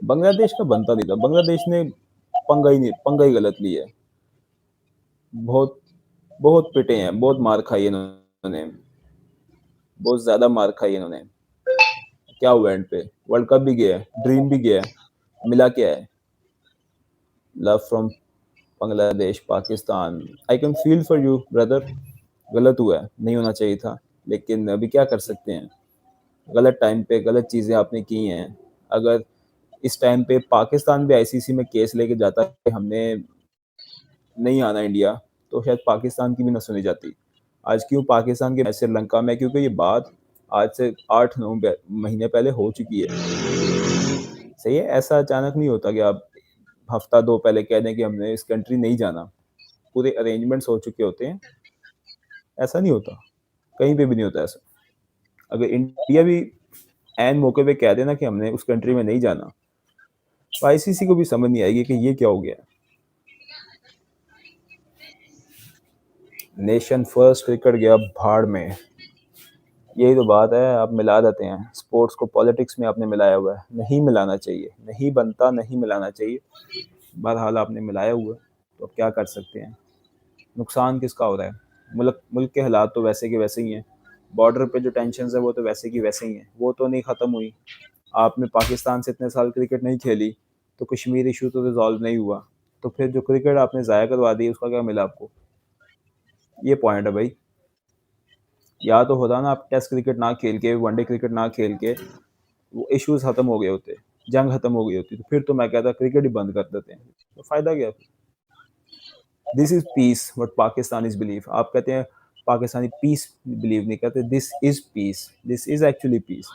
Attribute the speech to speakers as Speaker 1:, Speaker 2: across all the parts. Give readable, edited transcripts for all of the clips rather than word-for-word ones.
Speaker 1: बांग्लादेश का बनता नहीं था। बांग्लादेश ने पंगा ही गलत लिया है। बहुत बहुत पिटे हैं, बहुत मार खाई है इन्होंने, बहुत ज़्यादा मार खाई है इन्होंने। क्या हुआ एंड पे? वर्ल्ड कप भी गया है, ड्रीम भी गया है, मिला क्या है? Love from Bangladesh, Pakistan. I can feel for you brother. गलत हुआ है, नहीं होना चाहिए था, लेकिन अभी क्या कर सकते हैं? गलत टाइम पे गलत चीज़ें आपने की हैं। अगर इस टाइम पे पाकिस्तान भी आईसीसी में केस लेके जाता कि हमने नहीं आना इंडिया, तो शायद पाकिस्तान की भी ना सुनी जाती। आज क्यों पाकिस्तान के मैच श्रीलंका में? क्योंकि ये बात आज से 8-9 महीने पहले हो चुकी है। सही है, ऐसा अचानक नहीं होता कि आप हफ्ता 2 पहले कह दें कि हमने इस कंट्री नहीं जाना। पूरे अरेंजमेंट्स हो चुके होते हैं। ऐसा नहीं होता, कहीं पे भी नहीं होता ऐसा। अगर इंडिया भी ऐन मौके पे कह देना कि हमने उस कंट्री में नहीं जाना, तो आईसीसी को भी समझ नहीं आएगी कि ये क्या हो गया। नेशन फर्स्ट क्रिकेट गया भाड़ में। यही तो बात है, आप मिला देते हैं स्पोर्ट्स को, पॉलिटिक्स में आपने मिलाया हुआ है। नहीं मिलाना चाहिए, नहीं बनता, नहीं मिलाना चाहिए। बहरहाल आपने मिलाया हुआ है, तो अब क्या कर सकते हैं? नुकसान किसका हो रहा है? मुल्क मुल्क के हालात तो वैसे के वैसे ही हैं। बॉर्डर पे जो टेंशन है वो तो वैसे की वैसे ही हैं, वो तो नहीं ख़त्म हुई। आपने पाकिस्तान से इतने साल क्रिकेट नहीं खेली, तो कश्मीर इशू तो रिजॉल्व नहीं हुआ। तो फिर जो क्रिकेट आपने ज़ाया करवा दी, उसका क्या मिला आपको? ये पॉइंट है भाई। या तो होता ना, आप टेस्ट क्रिकेट ना खेल के, वनडे क्रिकेट ना खेल के, वो इश्यूज खत्म हो गए होते, जंग खत्म हो गई होती, तो फिर तो मैं कहता क्रिकेट ही बंद कर देते हैं। तो फायदा क्या? This is peace what Pakistan is believe. आप कहते हैं पाकिस्तानी पीस बिलीव नहीं करते, this is peace, this is actually peace.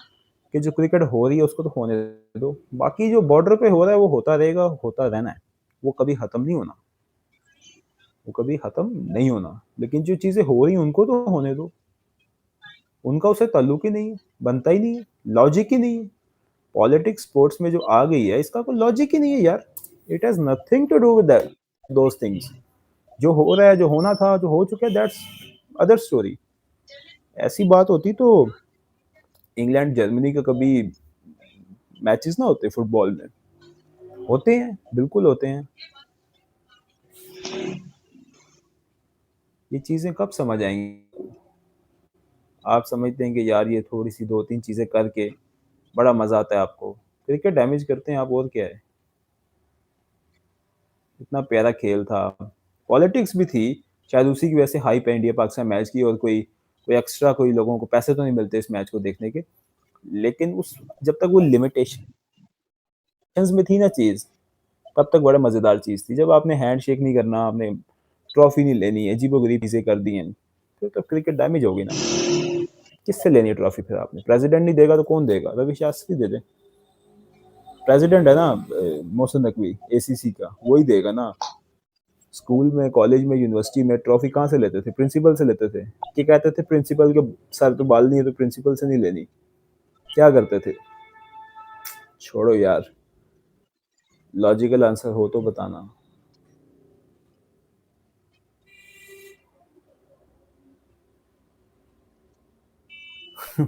Speaker 1: कि जो क्रिकेट हो रही है उसको तो होने दो, बाकी जो बॉर्डर पे हो रहा है वो होता रहेगा, होता रहना है, वो कभी खत्म नहीं होना, वो कभी खत्म नहीं होना। लेकिन जो चीजें हो रही हैं उनको तो होने दो, उनका उससे ताल्लुक ही नहीं है, बनता ही नहीं है, लॉजिक ही नहीं है। पॉलिटिक्स स्पोर्ट्स में जो आ गई है, इसका कोई लॉजिक ही नहीं है यार। It has nothing to do with that, those things. जो हो रहा है, जो होना था, जो हो चुका है, दैट्स अदर स्टोरी। ऐसी बात होती तो इंग्लैंड जर्मनी का कभी मैचेस ना होते फुटबॉल में? होते हैं, बिल्कुल होते हैं। ये चीजें कब समझ आएंगी? आप समझते हैं कि यार ये थोड़ी सी 2-3 चीजें करके बड़ा मजा आता है आपको, क्रिकेट डैमेज करते हैं आप, और क्या है? इतना प्यारा खेल था, पॉलिटिक्स भी थी, शायद उसी की वजह से हाइप है इंडिया पाकिस्तान मैच की। और कोई कोई एक्स्ट्रा, कोई लोगों को पैसे तो नहीं मिलते इस मैच को देखने के, लेकिन उस जब तक वो लिमिटेशंस में थी ना चीज़, तब तक बड़ा मज़ेदार चीज़ थी। जब आपने हैंडशेक नहीं करना, आपने ट्रॉफी नहीं लेनी, अजीबो-गरीब चीज़ें कर दी हैं, फिर तो क्रिकेट डैमेज होगी ना। किससे लेनी है ट्रॉफी फिर आपने? प्रेसिडेंट नहीं देगा तो कौन देगा? रवि शास्त्री दे दे। प्रेसिडेंट है ना मोहसिन नकवी एसीसी का, वही देगा ना। स्कूल में, कॉलेज में, यूनिवर्सिटी में ट्रॉफी कहाँ से लेते थे? प्रिंसिपल से लेते थे। कि कहते थे प्रिंसिपल के सर पे बाल नहीं है तो प्रिंसिपल से नहीं लेनी। क्या करते थे? छोड़ो यार, लॉजिकल आंसर हो तो बताना।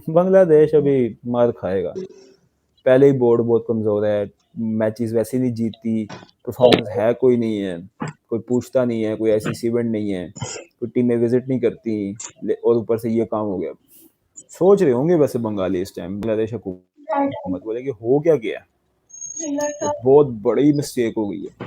Speaker 1: बांग्लादेश अभी मार खाएगा। पहले ही बोर्ड बहुत कमजोर है, मैचेस वैसे नहीं जीतती, परफॉर्मेंस है कोई नहीं है, कोई पूछता नहीं है, कोई ऐसी इवेंट नहीं है, कोई टीमें विजिट नहीं करती। और ऊपर से ये काम हो गया। सोच रहे होंगे वैसे बंगाली इस टाइम, बांग्लादेश हुकूमत बोले कि हो क्या गया, तो बहुत बड़ी मिस्टेक हो गई है।